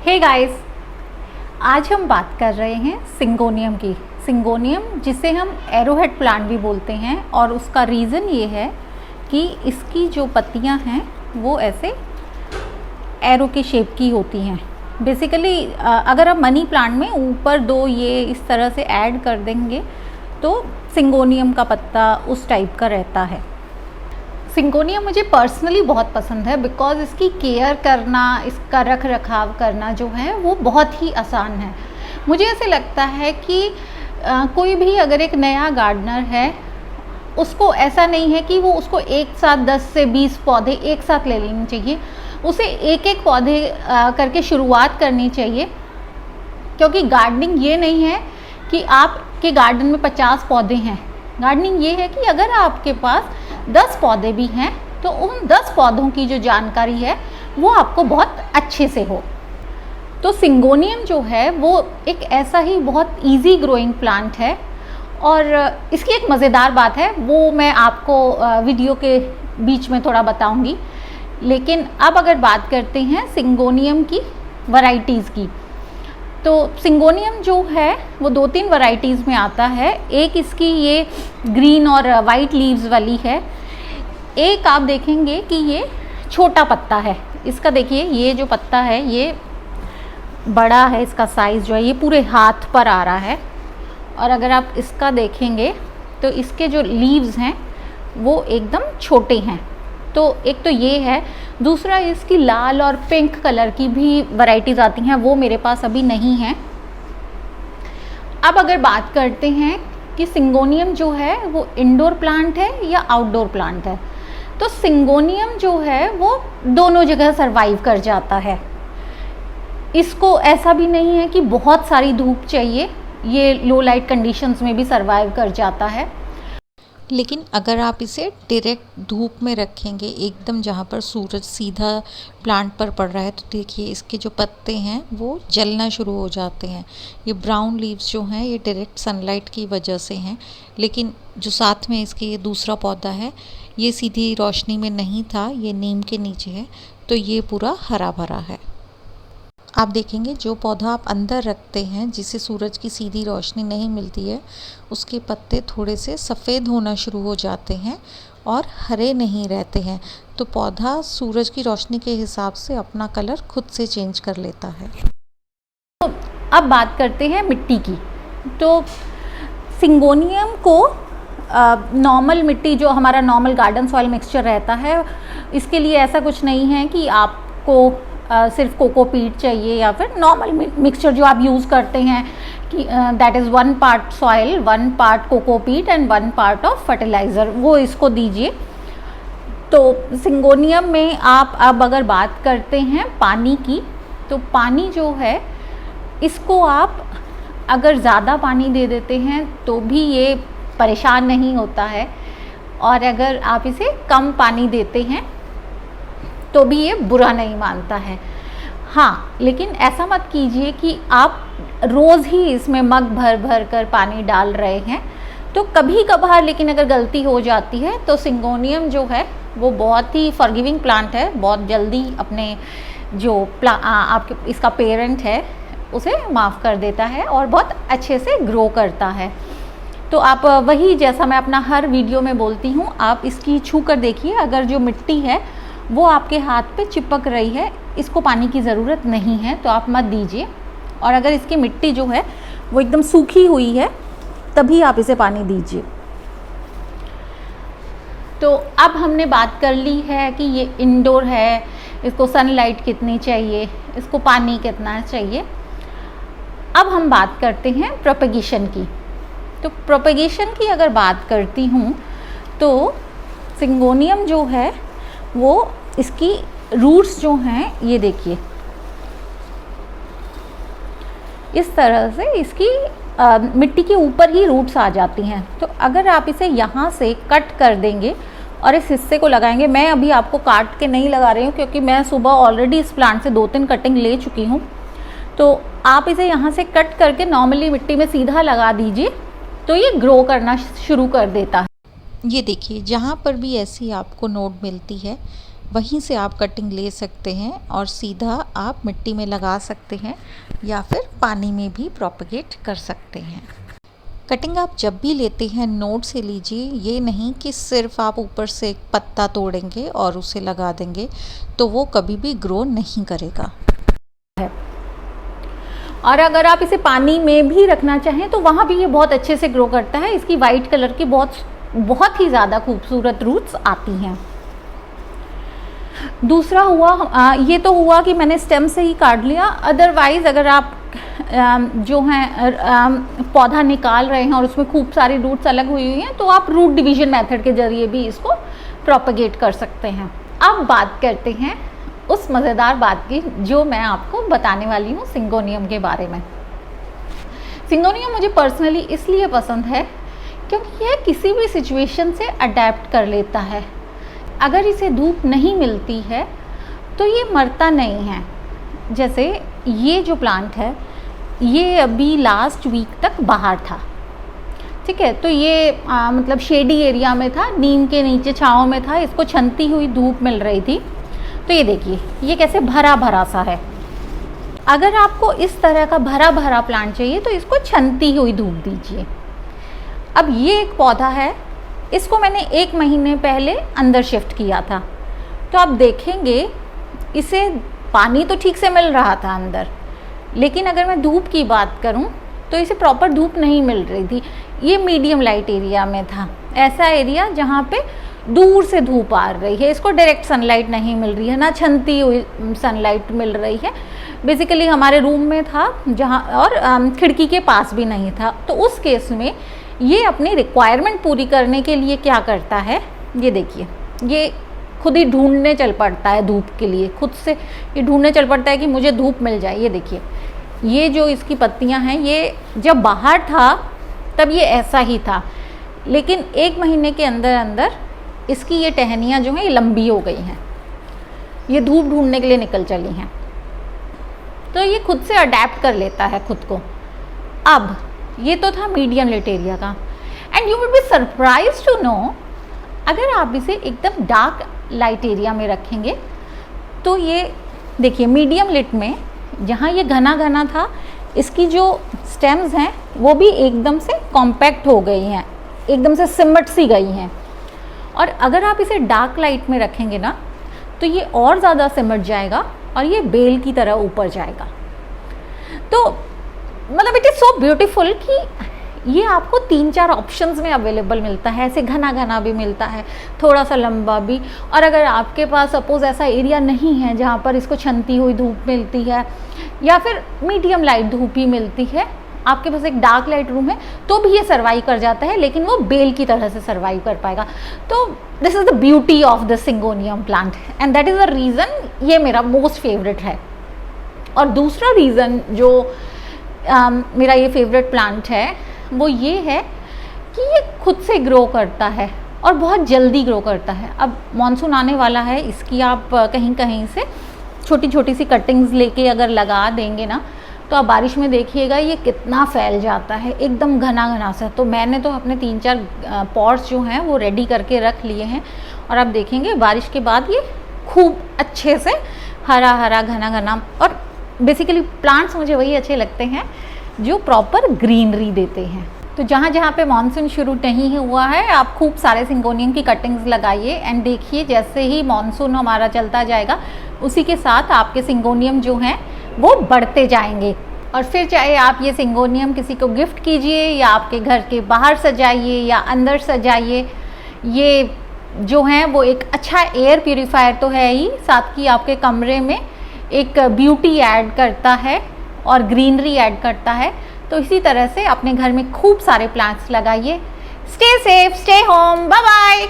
Hey guys, आज हम बात कर रहे हैं सिंगोनियम की। सिंगोनियम जिसे हम एरोहेड प्लांट भी बोलते हैं, और उसका रीज़न ये है कि इसकी जो पत्तियां हैं वो ऐसे एरो की शेप की होती हैं। बेसिकली अगर आप मनी प्लांट में ऊपर दो ये इस तरह से ऐड कर देंगे तो सिंगोनियम का पत्ता उस टाइप का रहता है। सिंगोनियम मुझे पर्सनली बहुत पसंद है बिकॉज़ इसकी केयर करना, इसका रख रखाव करना जो है वो बहुत ही आसान है। मुझे ऐसे लगता है कि कोई भी अगर एक नया गार्डनर है, उसको ऐसा नहीं है कि वो उसको एक साथ 10 से 20 पौधे एक साथ ले लेने चाहिए। उसे एक एक पौधे करके शुरुआत करनी चाहिए, क्योंकि गार्डनिंग ये नहीं है कि आपके गार्डन में 50 पौधे हैं। गार्डनिंग ये है कि अगर आपके पास 10 पौधे भी हैं तो उन 10 पौधों की जो जानकारी है वो आपको बहुत अच्छे से हो। तो सिंगोनियम जो है वो एक ऐसा ही बहुत इजी ग्रोइंग प्लांट है, और इसकी एक मज़ेदार बात है वो मैं आपको वीडियो के बीच में थोड़ा बताऊंगी। लेकिन अब अगर बात करते हैं सिंगोनियम की वैरायटीज़ की, तो सिंगोनियम जो है वो 2-3 वैरायटीज़ में आता है। एक इसकी ये ग्रीन और वाइट लीव्स वाली है। एक आप देखेंगे कि ये छोटा पत्ता है इसका। देखिए ये जो पत्ता है ये बड़ा है, इसका साइज़ जो है ये पूरे हाथ पर आ रहा है। और अगर आप इसका देखेंगे तो इसके जो लीव्स हैं वो एकदम छोटे हैं। तो एक तो ये है। दूसरा, इसकी लाल और पिंक कलर की भी वैरायटीज़ आती हैं, वो मेरे पास अभी नहीं है। अब अगर बात करते हैं कि सिंगोनियम जो है वो इंडोर प्लांट है या आउटडोर प्लांट है, तो सिंगोनियम जो है वो दोनों जगह सरवाइव कर जाता है। इसको ऐसा भी नहीं है कि बहुत सारी धूप चाहिए, ये लो लाइट कंडीशंस में भी सरवाइव कर जाता है। लेकिन अगर आप इसे डायरेक्ट धूप में रखेंगे, एकदम जहाँ पर सूरज सीधा प्लांट पर पड़ रहा है, तो देखिए इसके जो पत्ते हैं वो जलना शुरू हो जाते हैं। ये ब्राउन लीव्स जो हैं ये डायरेक्ट सनलाइट की वजह से हैं। लेकिन जो साथ में इसके ये दूसरा पौधा है ये सीधी रोशनी में नहीं था, ये नीम के नीचे है, तो ये पूरा हरा भरा है। आप देखेंगे जो पौधा आप अंदर रखते हैं जिसे सूरज की सीधी रोशनी नहीं मिलती है, उसके पत्ते थोड़े से सफ़ेद होना शुरू हो जाते हैं और हरे नहीं रहते हैं। तो पौधा सूरज की रोशनी के हिसाब से अपना कलर खुद से चेंज कर लेता है। तो अब बात करते हैं मिट्टी की। तो सिंगोनियम को नॉर्मल मिट्टी, जो हमारा नॉर्मल गार्डन सॉइल मिक्सचर रहता है, इसके लिए ऐसा कुछ नहीं है कि आपको सिर्फ कोकोपीट चाहिए या फिर नॉर्मल मिक्सचर जो आप यूज़ करते हैं कि that is 1 part soil, 1 part cocopeat and 1 part of fertiliser, वो इसको दीजिए। तो सिंगोनियम में आप अब अगर बात करते हैं पानी की, तो पानी जो है इसको आप अगर ज़्यादा पानी दे देते हैं तो भी ये परेशान नहीं होता है, और अगर आप इसे कम पानी देते हैं तो भी ये बुरा नहीं मानता है। हाँ, लेकिन ऐसा मत कीजिए कि आप रोज़ ही इसमें मग भर भर कर पानी डाल रहे हैं। तो कभी कभार लेकिन अगर गलती हो जाती है तो सिंगोनियम जो है वो बहुत ही फॉरगिविंग प्लांट है, बहुत जल्दी अपने जो आपके इसका पेरेंट है उसे माफ़ कर देता है और बहुत अच्छे से ग्रो करता है। तो आप वही, जैसा मैं अपना हर वीडियो में बोलती हूँ, आप इसकी छू कर देखिए। अगर जो मिट्टी है वो आपके हाथ पे चिपक रही है, इसको पानी की ज़रूरत नहीं है तो आप मत दीजिए। और अगर इसकी मिट्टी जो है वो एकदम सूखी हुई है तभी आप इसे पानी दीजिए। तो अब हमने बात कर ली है कि ये इंडोर है, इसको सनलाइट कितनी चाहिए, इसको पानी कितना चाहिए। अब हम बात करते हैं प्रोपेगेशन की। तो प्रोपेगेशन की अगर बात करती हूँ तो सिंगोनियम जो है वो इसकी रूट्स जो हैं ये देखिए इस तरह से इसकी मिट्टी के ऊपर ही रूट्स आ जाती हैं। तो अगर आप इसे यहाँ से कट कर देंगे और इस हिस्से को लगाएंगे, मैं अभी आपको काट के नहीं लगा रही हूँ क्योंकि मैं सुबह ऑलरेडी इस प्लांट से 2-3 कटिंग ले चुकी हूँ। तो आप इसे यहाँ से कट करके नॉर्मली मिट्टी में सीधा लगा दीजिए तो ये ग्रो करना शुरू कर देता है। ये देखिए जहाँ पर भी ऐसी आपको नोट मिलती है वहीं से आप कटिंग ले सकते हैं और सीधा आप मिट्टी में लगा सकते हैं या फिर पानी में भी प्रोपगेट कर सकते हैं। कटिंग आप जब भी लेते हैं नोट से लीजिए, ये नहीं कि सिर्फ आप ऊपर से एक पत्ता तोड़ेंगे और उसे लगा देंगे, तो वो कभी भी ग्रो नहीं करेगा। और अगर आप इसे पानी में भी रखना चाहें तो वहाँ भी ये बहुत अच्छे से ग्रो करता है। इसकी वाइट कलर की बहुत ही ज़्यादा खूबसूरत रूट्स आती हैं। दूसरा हुआ ये तो हुआ कि मैंने स्टेम से ही काट लिया। अदरवाइज़ अगर आप जो हैं पौधा निकाल रहे हैं और उसमें खूब सारी रूट्स अलग हुई हुई हैं, तो आप रूट डिवीजन मेथड के ज़रिए भी इसको प्रोपगेट कर सकते हैं। अब बात करते हैं उस मज़ेदार बात की जो मैं आपको बताने वाली हूँ सिंगोनियम के बारे में। सिंगोनियम मुझे पर्सनली इसलिए पसंद है क्योंकि यह किसी भी सिचुएशन से अडेप्ट कर लेता है। अगर इसे धूप नहीं मिलती है तो ये मरता नहीं है। जैसे ये जो प्लांट है ये अभी लास्ट वीक तक बाहर था, ठीक है, तो ये मतलब शेडी एरिया में था, नीम के नीचे छाँव में था, इसको छनती हुई धूप मिल रही थी। तो ये देखिए ये कैसे भरा भरा सा है। अगर आपको इस तरह का भरा भरा प्लांट चाहिए तो इसको छनती हुई धूप दीजिए। अब ये एक पौधा है, इसको मैंने 1 महीने पहले अंदर शिफ्ट किया था, तो आप देखेंगे इसे पानी तो ठीक से मिल रहा था अंदर, लेकिन अगर मैं धूप की बात करूं तो इसे प्रॉपर धूप नहीं मिल रही थी। ये मीडियम लाइट एरिया में था, ऐसा एरिया जहाँ पे दूर से धूप आ रही है, इसको डायरेक्ट सनलाइट नहीं मिल रही है, ना छनती हुई सनलाइट मिल रही है। बेसिकली हमारे रूम में था जहाँ, और खिड़की के पास भी नहीं था। तो उस केस में ये अपनी रिक्वायरमेंट पूरी करने के लिए क्या करता है, ये देखिए, ये खुद ही ढूंढने चल पड़ता है धूप के लिए, खुद से ये ढूंढने चल पड़ता है कि मुझे धूप मिल जाए। ये देखिए, ये जो इसकी पत्तियां हैं, ये जब बाहर था तब ये ऐसा ही था, लेकिन 1 महीने के अंदर अंदर इसकी ये टहनियाँ जो हैं ये लंबी हो गई हैं, ये धूप ढूंढने के लिए निकल चली हैं। तो ये खुद से अडेप्ट कर लेता है खुद को। अब ये तो था मीडियम लाइट एरिया का, and you will be surprise to know, अगर आप इसे एकदम डार्क लाइट एरिया में रखेंगे तो ये देखिए मीडियम लाइट में जहाँ ये घना घना था, इसकी जो स्टेम्स हैं वो भी एकदम से कॉम्पैक्ट हो गई हैं, एकदम से सिमट सी गई हैं। और अगर आप इसे डार्क लाइट में रखेंगे ना तो ये और ज़्यादा सिमट जाएगा और ये बेल की तरह ऊपर जाएगा। तो मतलब इट इज़ सो ब्यूटीफुल कि ये आपको 3-4 ऑप्शंस में अवेलेबल मिलता है। ऐसे घना घना भी मिलता है, थोड़ा सा लंबा भी। और अगर आपके पास सपोज ऐसा एरिया नहीं है जहाँ पर इसको छनती हुई धूप मिलती है या फिर मीडियम लाइट धूप ही मिलती है, आपके पास एक डार्क लाइट रूम है, तो भी ये सर्वाइव कर जाता है, लेकिन वो बेल की तरह से सर्वाइव कर पाएगा। तो this is the beauty of the syngonium plant and that is the reason ये मेरा मोस्ट फेवरेट है। और दूसरा रीज़न जो मेरा ये फेवरेट प्लांट है वो ये है कि ये खुद से ग्रो करता है और बहुत जल्दी ग्रो करता है। अब मॉनसून आने वाला है, इसकी आप कहीं कहीं से छोटी छोटी सी कटिंग्स लेके अगर लगा देंगे ना तो आप बारिश में देखिएगा ये कितना फैल जाता है, एकदम घना घना सा। तो मैंने तो अपने 3-4 पॉट्स जो हैं वो रेडी करके रख लिए हैं और आप देखेंगे बारिश के बाद ये खूब अच्छे से हरा हरा घना घना। और बेसिकली प्लांट्स मुझे वही अच्छे लगते हैं जो प्रॉपर ग्रीनरी देते हैं। तो जहाँ जहाँ पे मानसून शुरू नहीं हुआ है आप खूब सारे सिंगोनियम की कटिंग्स लगाइए एंड देखिए जैसे ही मानसून हमारा चलता जाएगा उसी के साथ आपके सिंगोनियम जो हैं वो बढ़ते जाएंगे। और फिर चाहे आप ये सिंगोनियम किसी को गिफ्ट कीजिए या आपके घर के बाहर सजाइए या अंदर सजाइए, ये जो हैं वो एक अच्छा एयर प्यूरीफायर तो है ही, साथ ही आपके कमरे में एक ब्यूटी ऐड करता है और ग्रीनरी ऐड करता है। तो इसी तरह से अपने घर में खूब सारे प्लांट्स लगाइए। Stay safe, stay home, bye bye.